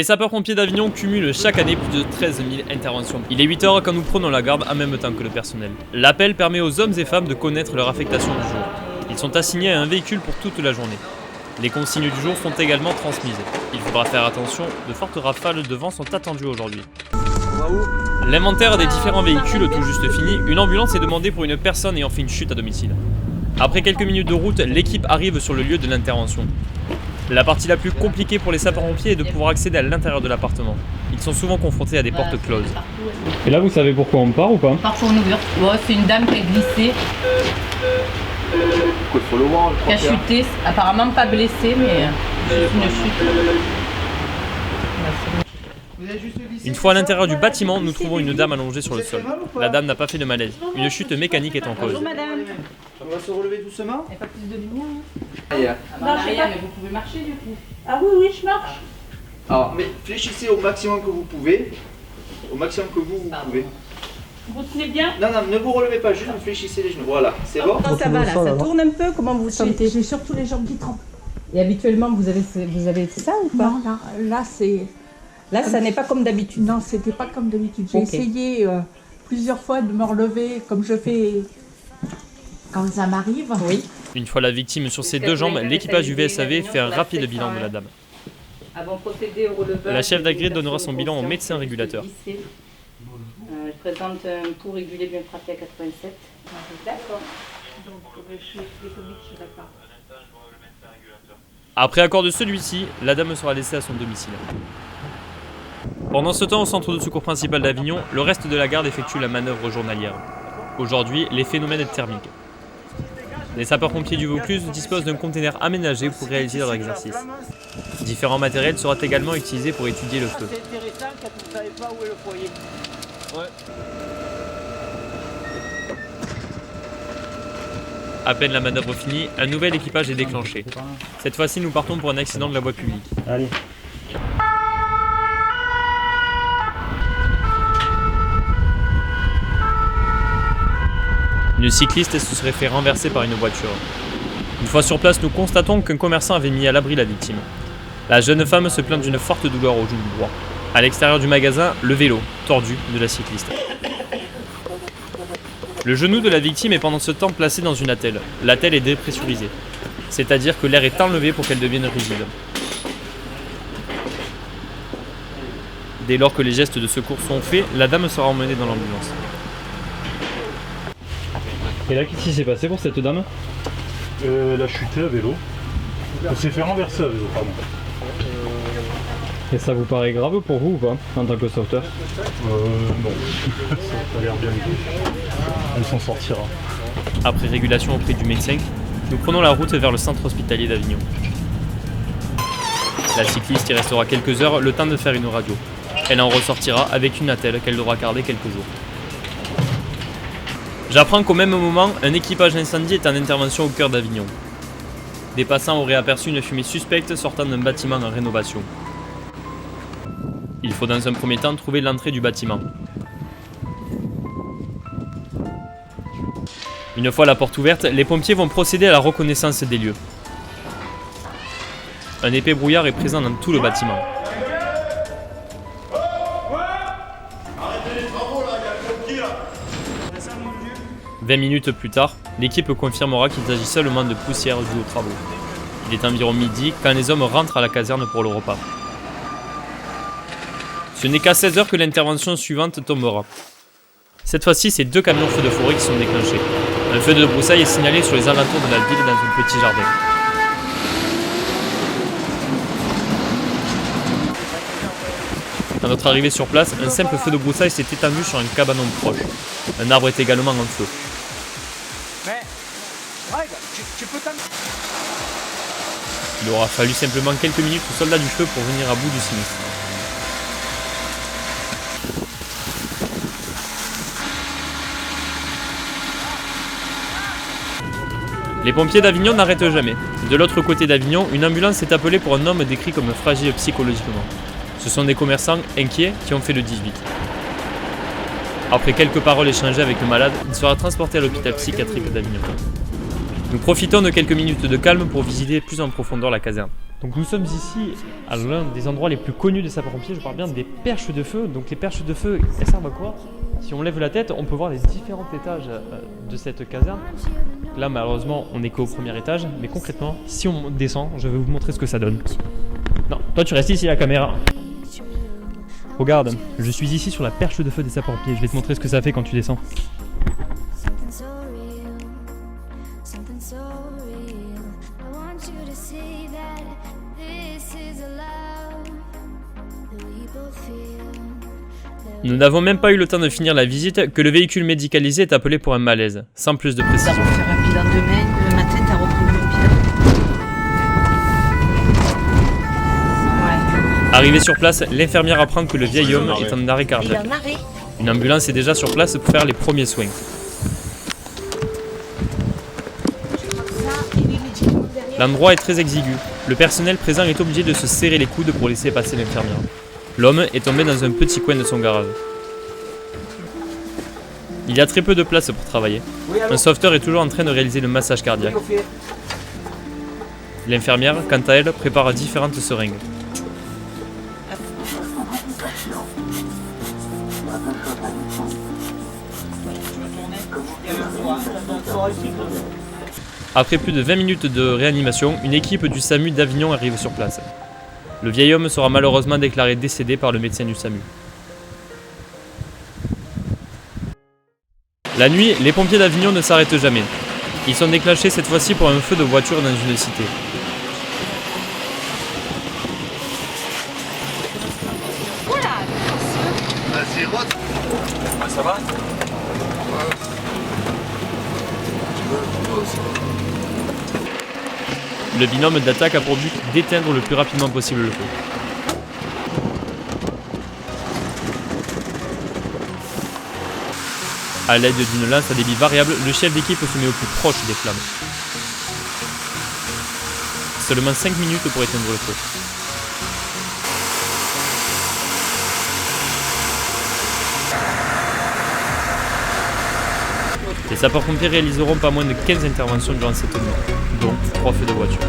Les sapeurs-pompiers d'Avignon cumulent chaque année plus de 13 000 interventions. Il est 8 h quand nous prenons la garde en même temps que le personnel. L'appel permet aux hommes et femmes de connaître leur affectation du jour. Ils sont assignés à un véhicule pour toute la journée. Les consignes du jour sont également transmises. Il faudra faire attention, de fortes rafales de vent sont attendues aujourd'hui. L'inventaire des différents véhicules tout juste fini, une ambulance est demandée pour une personne ayant fait une chute à domicile. Après quelques minutes de route, l'équipe arrive sur le lieu de l'intervention. La partie la plus compliquée pour les sapeurs-pompiers est de pouvoir accéder à l'intérieur de l'appartement. Ils sont souvent confrontés à des portes closes. Et là, vous savez pourquoi on part ou pas? On part pour une ouverture. Ouais, c'est une dame qui a glissé, qui a chuté. Apparemment pas blessée, mais une chute. Une fois à l'intérieur du bâtiment, nous trouvons une dame allongée sur le sol. La dame n'a pas fait de malaise. Une chute mécanique est en cause. Bonjour madame. On va se relever doucement. Il n'y a pas plus de lumière. Non, je sais pas, mais vous pouvez marcher du coup. Ah oui, je marche. Alors, mais fléchissez au maximum que vous pouvez. Au maximum que vous pouvez. Vous tenez bien? Non, non, ne vous relevez pas, juste fléchissez les genoux. Voilà, c'est bon? Ça va là, ça tourne un peu. Comment vous vous sentez? J'ai surtout les jambes qui tremblent. Et habituellement, vous avez ça ou pas? Non, là c'est... Là, ça n'est pas comme d'habitude. Non, c'était pas comme d'habitude. J'ai Ok. essayé plusieurs fois de me relever comme je fais quand ça m'arrive. Oui. Une fois la victime sur ses deux jambes, l'équipage du VSAV fait un rapide bilan de la dame. Avant de procéder au relevage, La chef d'agré donnera son bilan au médecin régulateur. Je présente un pouls régulier bien frappé à 87. D'accord. Donc, je suis d'accord. Après accord de celui-ci, la dame sera laissée à son domicile. Pendant ce temps, au centre de secours principal d'Avignon, le reste de la garde effectue la manœuvre journalière. Aujourd'hui, les phénomènes thermiques. Les sapeurs-pompiers du Vaucluse disposent d'un conteneur aménagé pour réaliser leur exercice. Différents matériels seront également utilisés pour étudier le feu. C'est intéressant quand vous ne savez pas où est le foyer. Ouais. À peine la manœuvre finie, un nouvel équipage est déclenché. Cette fois-ci, nous partons pour un accident de la voie publique. Allez. Une cycliste se serait fait renverser par une voiture. Une fois sur place, nous constatons qu'un commerçant avait mis à l'abri la victime. La jeune femme se plaint d'une forte douleur au genou droit. À l'extérieur du magasin, le vélo, tordu, de la cycliste. Le genou de la victime est pendant ce temps placé dans une attelle. L'attelle est dépressurisée, c'est-à-dire que l'air est enlevé pour qu'elle devienne rigide. Dès lors que les gestes de secours sont faits, la dame sera emmenée dans l'ambulance. Et là, qu'est-ce qui s'est passé pour cette dame? Elle a chuté à vélo. Elle s'est fait renverser à vélo, pardon. Et ça vous paraît grave pour vous ou pas, en tant que sauveteur? Non. Ça a l'air bien dit. Elle s'en sortira. Après régulation auprès du médecin, nous prenons la route vers le centre hospitalier d'Avignon. La cycliste y restera quelques heures, le temps de faire une radio. Elle en ressortira avec une attelle qu'elle devra garder quelques jours. J'apprends qu'au même moment, un équipage d'incendie est en intervention au cœur d'Avignon. Des passants auraient aperçu une fumée suspecte sortant d'un bâtiment en rénovation. Il faut dans un premier temps trouver l'entrée du bâtiment. Une fois la porte ouverte, les pompiers vont procéder à la reconnaissance des lieux. Un épais brouillard est présent dans tout le bâtiment. 20 minutes plus tard, l'équipe confirmera qu'il s'agit seulement de poussière due aux travaux. Il est environ midi quand les hommes rentrent à la caserne pour le repas. Ce n'est qu'à 16 h que l'intervention suivante tombera. Cette fois-ci, c'est 2 camions feux de forêt qui sont déclenchés. Un feu de broussailles est signalé sur les alentours de la ville dans un petit jardin. À notre arrivée sur place, un simple feu de broussailles s'est étendu sur un cabanon proche. Un arbre est également en feu. Il aura fallu simplement quelques minutes aux soldats du feu pour venir à bout du sinistre. Les pompiers d'Avignon n'arrêtent jamais. De l'autre côté d'Avignon, une ambulance est appelée pour un homme décrit comme fragile psychologiquement. Ce sont des commerçants inquiets qui ont fait le 18. Après quelques paroles échangées avec le malade, il sera transporté à l'hôpital psychiatrique d'Avignon. Nous profitons de quelques minutes de calme pour visiter plus en profondeur la caserne. Donc nous sommes ici à l'un des endroits les plus connus des sapeurs-pompiers, je parle bien des perches de feu. Donc les perches de feu, elles servent à quoi? Si on lève la tête, on peut voir les différents étages de cette caserne. Là malheureusement on n'est qu'au premier étage, mais concrètement, si on descend, je vais vous montrer ce que ça donne. Non, toi tu restes ici la caméra. Regarde, je suis ici sur la perche de feu des sapeurs-pompiers, je vais te montrer ce que ça fait quand tu descends. Nous n'avons même pas eu le temps de finir la visite que le véhicule médicalisé est appelé pour un malaise, sans plus de précision. Ça va faire un bilan demain. Le matin, t'as repris le bilan. Ouais. Arrivé sur place, l'infirmière apprend que le vieil homme est en arrêt cardiaque. Il en arrêt. Une ambulance est déjà sur place pour faire les premiers soins. L'endroit est très exigu. Le personnel présent est obligé de se serrer les coudes pour laisser passer l'infirmière. L'homme est tombé dans un petit coin de son garage. Il y a très peu de place pour travailler. Un sauveteur est toujours en train de réaliser le massage cardiaque. L'infirmière, quant à elle, prépare différentes seringues. Après plus de 20 minutes de réanimation, une équipe du SAMU d'Avignon arrive sur place. Le vieil homme sera malheureusement déclaré décédé par le médecin du SAMU. La nuit, les pompiers d'Avignon ne s'arrêtent jamais. Ils sont déclenchés cette fois-ci pour un feu de voiture dans une cité. Ça va? Le binôme d'attaque a pour but d'éteindre le plus rapidement possible le feu. A l'aide d'une lance à débit variable, le chef d'équipe se met au plus proche des flammes. Seulement 5 minutes pour éteindre le feu. Les sapeurs-pompiers réaliseront pas moins de 15 interventions durant cette nuit, dont 3 feux de voiture.